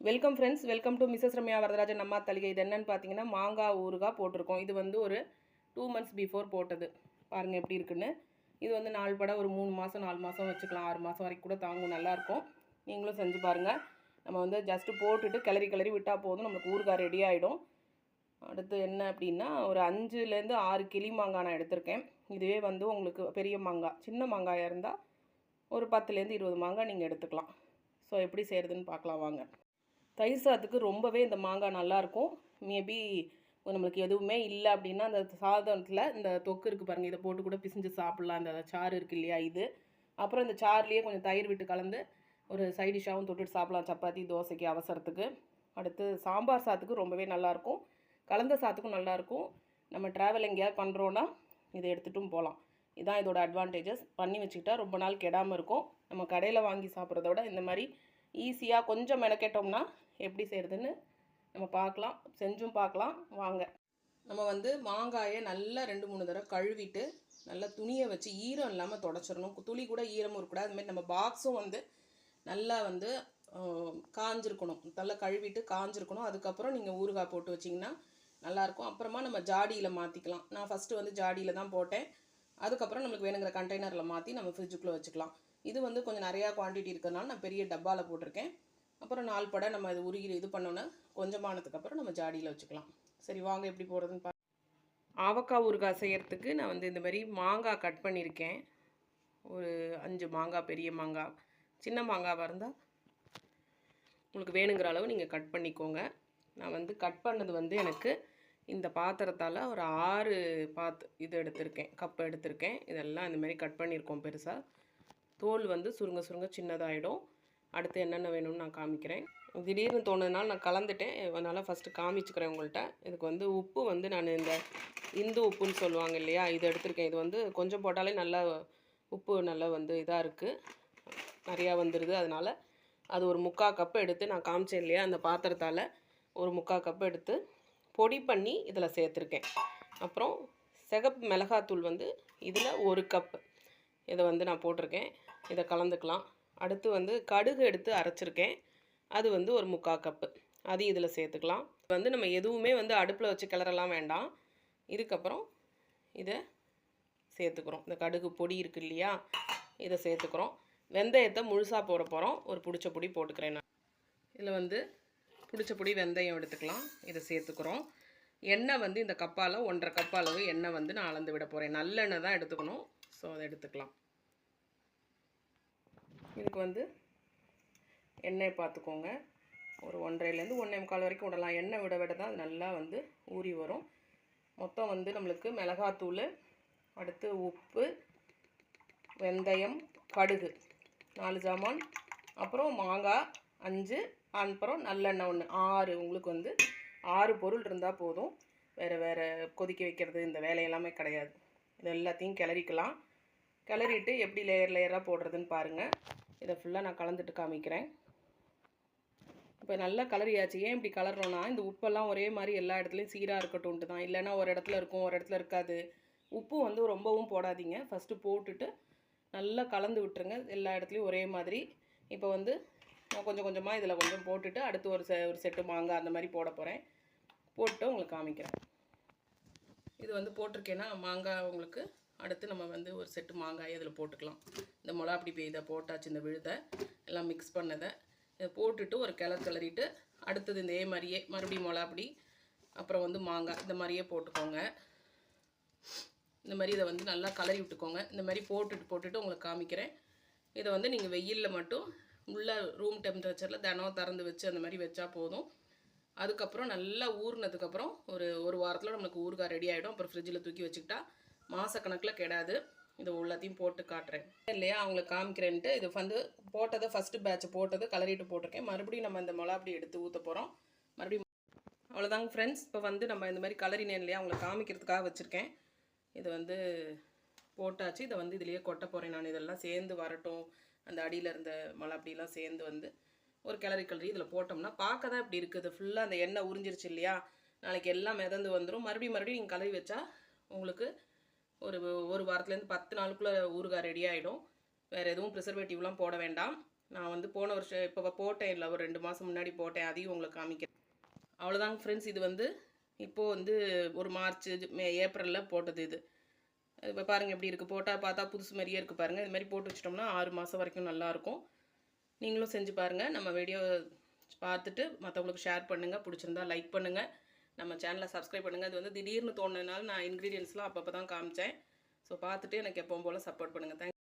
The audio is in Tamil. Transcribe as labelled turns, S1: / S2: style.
S1: Welcome friends, welcome to Mrs Ramya Varadarajan அம்மா தளிகை. இது என்னன்னு பார்த்தீங்கன்னா மாங்காய் ஊறுகாய் போட்டிருக்கோம். இது வந்து ஒரு 2 months பிஃபோர் போட்டது. பாருங்கள் எப்படி இருக்குன்னு. இது வந்து நாள் பட ஒரு 3 மாதம் 4 மாதம் வச்சுக்கலாம், 6 மாதம் வரைக்கும் கூட தாங்கும், நல்லாயிருக்கும். நீங்களும் செஞ்சு பாருங்கள். நம்ம வந்து ஜஸ்ட்டு போட்டுட்டு கிளறி விட்டால் போதும், நமக்கு ஊறுகாய் ரெடி ஆகிடும். அடுத்து என்ன அப்படின்னா ஒரு 5லேருந்து 6 கிளி மாங்காய் நான் எடுத்திருக்கேன். இதுவே வந்து உங்களுக்கு பெரிய மாங்காய், சின்ன மாங்காயாக இருந்தால் ஒரு 10லேருந்து 20 மாங்காய் நீங்கள் எடுத்துக்கலாம். ஸோ எப்படி செய்கிறதுன்னு பார்க்கலாம் வாங்க. தயிர் சாதத்துக்கு ரொம்பவே இந்த மாங்காய் நல்லாயிருக்கும். மேபி நம்மளுக்கு எதுவுமே இல்லை அப்படின்னா அந்த சாதத்தில் இந்த தொக்கு இருக்குது பாருங்கள், இதை போட்டு கூட பிசிஞ்சு சாப்பிட்லாம். அந்த சாறு இருக்குது இல்லையா, இது அப்புறம் இந்த சாறுலேயே கொஞ்சம் தயிர் விட்டு கலந்து ஒரு சைட் டிஷ்ஷாகவும் தொட்டுட்டு சாப்பிட்லாம், சப்பாத்தி தோசைக்கு அவசரத்துக்கு. அடுத்து சாம்பார் சாதத்துக்கு ரொம்பவே நல்லாயிருக்கும், கலந்த சாதத்துக்கும் நல்லாயிருக்கும். நம்ம ட்ராவல் எங்கேயாவது பண்ணுறோன்னா இதை எடுத்துகிட்டும் போகலாம். இதுதான் இதோட அட்வான்டேஜஸ். பண்ணி வச்சுக்கிட்டா ரொம்ப நாள் கெடாமல் இருக்கும். நம்ம கடையில் வாங்கி சாப்பிட்றத விட இந்த மாதிரி ஈஸியாக கொஞ்சம் மெனக்கெட்டோம்னா எப்படி செய்கிறதுன்னு நம்ம பார்க்கலாம், செஞ்சும் பார்க்கலாம் வாங்க. நம்ம வந்து மாங்காயை நல்லா 2-3 தடவை கழுவிட்டு நல்லா துணியை வச்சு ஈரம் இல்லாமல் தொடச்சிடணும். துளி கூட ஈரமும் இருக்கக்கூடாது. அதுமாதிரி நம்ம பாக்ஸும் வந்து நல்லா வந்து காஞ்சிருக்கணும், நல்லா கழுவிட்டு காஞ்சிருக்கணும். அதுக்கப்புறம் நீங்கள் ஊறுகாய் போட்டு வச்சிங்கன்னா நல்லாயிருக்கும். அப்புறமா நம்ம ஜாடியில் மாற்றிக்கலாம். நான் ஃபஸ்ட்டு வந்து ஜாடியில் தான் போட்டேன். அதுக்கப்புறம் நம்மளுக்கு வேணுங்கிற கண்டெய்னரில் மாற்றி நம்ம ஃப்ரிட்ஜுக்குள்ளே வச்சுக்கலாம். இது வந்து கொஞ்சம் நிறையா குவான்டிட்டி இருக்கிறதுனால நான் பெரிய டப்பாவில் போட்டிருக்கேன். அப்புறம் 4 படை நம்ம இது உருகி இது பண்ணோன்னா கொஞ்சமானதுக்கப்புறம் நம்ம ஜாடியில் வச்சுக்கலாம். சரி வாங்க எப்படி போடுறதுன்னு ஆவக்காய் ஊறுகாய் செய்கிறதுக்கு நான் வந்து இந்த மாதிரி மாங்காய் கட் பண்ணியிருக்கேன். ஒரு 5 மாங்காய், பெரிய மாங்காய். சின்ன மாங்காவாக இருந்தால் உங்களுக்கு வேணுங்கிற அளவு நீங்கள் கட் பண்ணிக்கோங்க. நான் வந்து கட் பண்ணது வந்து எனக்கு இந்த பாத்திரத்தால் ஒரு 6 இது எடுத்திருக்கேன், கப் எடுத்திருக்கேன். இதெல்லாம் இந்தமாரி கட் பண்ணியிருக்கோம் பெருசாக. தோல் வந்து சுருங்க சின்னதாகிடும். அடுத்து என்னென்ன வேணும்னு நான் காமிக்கிறேன். திடீர்னு தோணுதுனால நான் கலந்துட்டேன், அதனால் ஃபஸ்ட்டு காமிச்சுக்கிறேன் உங்கள்கிட்ட. இதுக்கு வந்து உப்பு வந்து நான் இந்த இந்து உப்புன்னு சொல்லுவாங்க இல்லையா, இது எடுத்திருக்கேன். இது வந்து கொஞ்சம் போட்டாலே நல்லா உப்பு நல்லா வந்து இதாக இருக்குது, நிறையா வந்துடுது. அதனால் அது ஒரு 3/4 கப்பு எடுத்து நான் காமிச்சேன் இல்லையா, அந்த பாத்திரத்தால் ஒரு 3/4 கப்பு எடுத்து பொடி பண்ணி இதில் சேர்த்துருக்கேன். அப்புறம் சிகப்பு மிளகாத்தூள் வந்து இதில் 1 கப்பு இதை வந்து நான் போட்டிருக்கேன். இதை கலந்துக்கலாம். அடுத்து வந்து கடுகு எடுத்து அரைச்சிருக்கேன், அது வந்து ஒரு 3/4 கப்பு, அதையும் இதில் சேர்த்துக்கலாம். வந்து நம்ம எதுவுமே வந்து அடுப்பில் வச்சு கிளறலாம் வேண்டாம். இதுக்கப்புறம் இதை சேர்த்துக்கிறோம். இந்த கடுகு பொடி இருக்குது இல்லையா, இதை சேர்த்துக்கிறோம். வெந்தயத்தை முழுசாக போட போகிறோம். ஒரு பிடிச்ச பொடி போட்டுக்கிறேன் நான். இதில் வந்து பிடிச்ச பொடி வெந்தயம் எடுத்துக்கலாம், இதை சேர்த்துக்கிறோம். எண்ணெய் வந்து இந்த கப்பால் 1.5 கப் அளவு எண்ணெய் வந்து நான் அளந்து விட போகிறேன். நல்லெண்ணெய் தான் எடுத்துக்கணும். ஸோ அதை எடுத்துக்கலாம். இதுக்கு வந்து எண்ணெய் பார்த்துக்கோங்க, ஒரு 1.5லேருந்து 1.25 வரைக்கும் விடலாம். எண்ணெய் விட தான் அது நல்லா வந்து ஊறி வரும். மொத்தம் வந்து நம்மளுக்கு மிளகாத்தூள், அடுத்து உப்பு, வெந்தயம், கடுகு 4 ஜாமான், அப்புறம் மாங்காய் 5, அப்புறம் நல்லெண்ணெய் 1, 6. உங்களுக்கு வந்து 6 பொருள் இருந்தால் போதும். வேறு கொதிக்க வைக்கிறது இந்த வேலையெல்லாமே கிடையாது. இது எல்லாத்தையும் கிளறிக்கலாம். கிளறிட்டு எப்படி லேயராக போடுறதுன்னு பாருங்கள். இதை ஃபுல்லாக நான் கலந்துட்டு காமிக்கிறேன். இப்போ நல்லா கலரியாச்சு. ஏன் இப்படி கலர்றோன்னா, இந்த உப்பெல்லாம் ஒரே மாதிரி எல்லா இடத்துலையும் சீராக இருக்கட்டும்ன்ட்டு தான். இல்லைன்னா ஒரு இடத்துல இருக்கும், ஒரு இடத்துல இருக்காது. உப்பு வந்து ரொம்பவும் போடாதீங்க. ஃபஸ்ட்டு போட்டுட்டு நல்லா கலந்து விட்டுருங்க எல்லா இடத்துலையும் ஒரே மாதிரி. இப்போ வந்து நான் கொஞ்சமாக இதில் கொஞ்சம் போட்டுட்டு அடுத்து ஒரு செட்டு மாங்காய் அந்த மாதிரி போட போகிறேன். போட்டு உங்களுக்கு காமிக்கிறேன். இது வந்து போட்டிருக்கேன்னா மாங்காய் உங்களுக்கு அடுத்து நம்ம வந்து ஒரு செட்டு மாங்காய் இதில் போட்டுக்கலாம். இந்த மிளகாப்பொடி இதை போட்டாச்சு, இந்த விழுதை எல்லாம் மிக்ஸ் பண்ணதை இதை போட்டுட்டு ஒரு கிளறிட்டு அடுத்தது இதே மாதிரியே மறுபடியும் மிளகாப்பொடி, அப்புறம் வந்து மாங்காய் இந்த மாதிரியே போட்டுக்கோங்க. இந்த மாதிரி இதை வந்து நல்லா கலரி விட்டுக்கோங்க. இந்த மாதிரி போட்டுட்டு உங்களுக்கு காமிக்கிறேன். இதை வந்து நீங்கள் வெயிலில் மட்டும் உள்ள ரூம் டெம்பரேச்சரில் தினம் திறந்து வச்சு அந்த மாதிரி வச்சா போதும். அதுக்கப்புறம் நல்லா ஊறினதுக்கப்புறம் ஒரு வாரத்தில் நம்மளுக்கு ஊறுகாய் ரெடி ஆகிடும். அப்புறம் ஃப்ரிட்ஜில் தூக்கி வச்சுக்கிட்டா மாதக்கணக்கில் கெடாது. இதை எல்லாத்தையும் போட்டு காட்டுறேன் இல்லையா, அவங்களுக்கு காமிக்கிறேன்ட்டு. இது வந்து போட்டதை ஃபஸ்ட்டு பேட்ச் போட்டது கலரிட்டு போட்டிருக்கேன். மறுபடியும் நம்ம இந்த மிளகாப்பொடி எடுத்து ஊற்ற போகிறோம். மறுபடியும் அவ்வளோதாங்க ஃப்ரெண்ட்ஸ். இப்போ வந்து நம்ம இந்த மாதிரி கலரினேன் இல்லையா, அவங்களுக்கு காமிக்கிறதுக்காக வச்சுருக்கேன். இது வந்து போட்டாச்சு. இதை வந்து இதுலேயே கொட்ட போகிறேன் நான். இதெல்லாம் சேர்ந்து வரட்டும், அந்த அடியில் இருந்த மிளகாப்பொடியெல்லாம் சேர்ந்து வந்து ஒரு கிளறி இதில் போட்டோம்னா பார்க்க தான் இப்படி இருக்குது. ஃபுல்லாக அந்த எண்ணெய் உறிஞ்சிருச்சு இல்லையா, நாளைக்கு எல்லாம் மிதந்து வந்துடும். மறுபடியும் நீங்கள் கலரி வச்சா உங்களுக்கு ஒரு வாரத்துலேருந்து 10 நாளுக்குள்ளே ஊறுகாய் ரெடி ஆகிடும். வேறு எதுவும் ப்ரிசர்வேட்டிவ்லாம் போட வேண்டாம். நான் வந்து போன வருஷம் இப்போ போட்டேன் இல்லை ஒரு 2 மாதம் முன்னாடி போட்டேன், அதையும் உங்களுக்கு காமிக்கிறேன். அவ்வளோதாங்க ஃப்ரெண்ட்ஸ். இது வந்து இப்போது வந்து ஒரு மார்ச் ஏப்ரலில் போட்டது இது. இப்போ பாருங்கள் எப்படி இருக்குது. போட்டால் பார்த்தா புதுசு மாதிரியே இருக்குது பாருங்கள். இது மாதிரி போட்டு வச்சிட்டோம்னா 6 மாதம் வரைக்கும் நல்லாயிருக்கும். நீங்களும் செஞ்சு பாருங்கள். நம்ம வீடியோ பார்த்துட்டு மற்றவங்களுக்கு ஷேர் பண்ணுங்கள். பிடிச்சிருந்தா லைக் பண்ணுங்கள். நம்ம சேனலை சப்ஸ்கிரைப் பண்ணுங்கள். அது வந்து திடீர்னு தோணுனால நான் இன்க்ரீடியன்ஸ்லாம் அப்பப்போ தான் காமிச்சேன். ஸோ பார்த்துட்டு எனக்கு எப்பவும் போல் சப்போர்ட் பண்ணுங்கள். தேங்க்ஸ்.